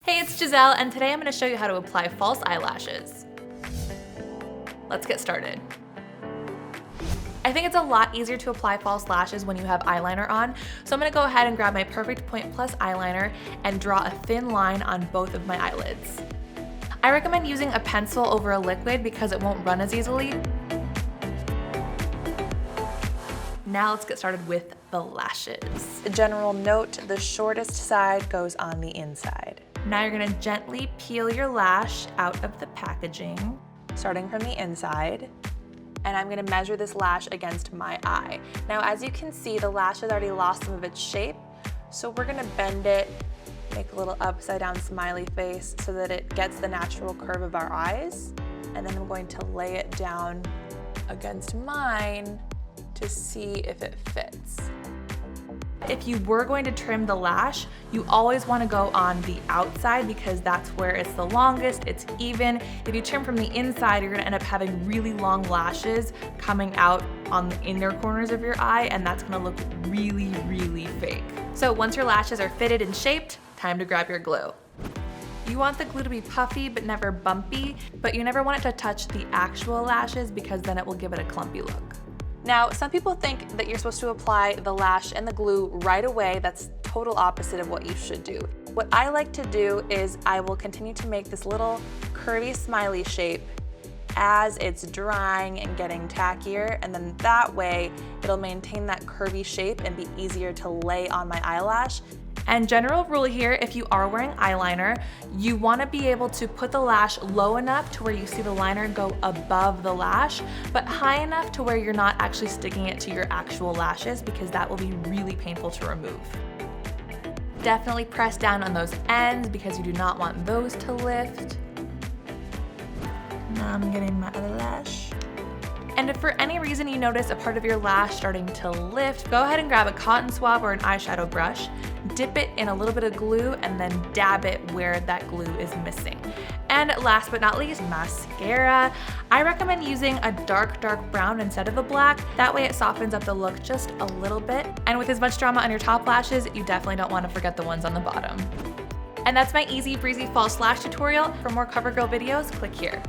Hey, it's Giselle, and today I'm going to show you how to apply false eyelashes. Let's get started. I think it's a lot easier to apply false lashes when you have eyeliner on, so I'm going to go ahead and grab my Perfect Point Plus eyeliner and draw a thin line on both of my eyelids. I recommend using a pencil over a liquid because it won't run as easily. Now let's get started with the lashes. A general note, the shortest side goes on the inside. Now you're gonna gently peel your lash out of the packaging. Starting from the inside. And I'm gonna measure this lash against my eye. Now, as you can see, the lash has already lost some of its shape. So we're gonna bend it, make a little upside down smiley face so that it gets the natural curve of our eyes. And then I'm going to lay it down against mine to see if it fits. If you were going to trim the lash, you always want to go on the outside because that's where it's the longest, it's even. If you trim from the inside, you're going to end up having really long lashes coming out on the inner corners of your eye, and that's going to look really, really fake. So once your lashes are fitted and shaped, time to grab your glue. You want the glue to be puffy but never bumpy, but you never want it to touch the actual lashes because then it will give it a clumpy look. Now, some people think that you're supposed to apply the lash and the glue right away. That's total opposite of what you should do. What I like to do is I will continue to make this little curvy smiley shape as it's drying and getting tackier, and then that way it'll maintain that curvy shape and be easier to lay on my eyelash. And general rule here, if you are wearing eyeliner, you want to be able to put the lash low enough to where you see the liner go above the lash, but high enough to where you're not actually sticking it to your actual lashes because that will be really painful to remove. Definitely press down on those ends because you do not want those to lift. Now I'm getting my other lash. And if for any reason you notice a part of your lash starting to lift, go ahead and grab a cotton swab or an eyeshadow brush, dip it in a little bit of glue, and then dab it where that glue is missing. And last but not least, mascara. I recommend using a dark brown instead of a black. That way it softens up the look just a little bit. And with as much drama on your top lashes, you definitely don't want to forget the ones on the bottom. And that's my easy breezy false lash tutorial. For more CoverGirl videos, click here.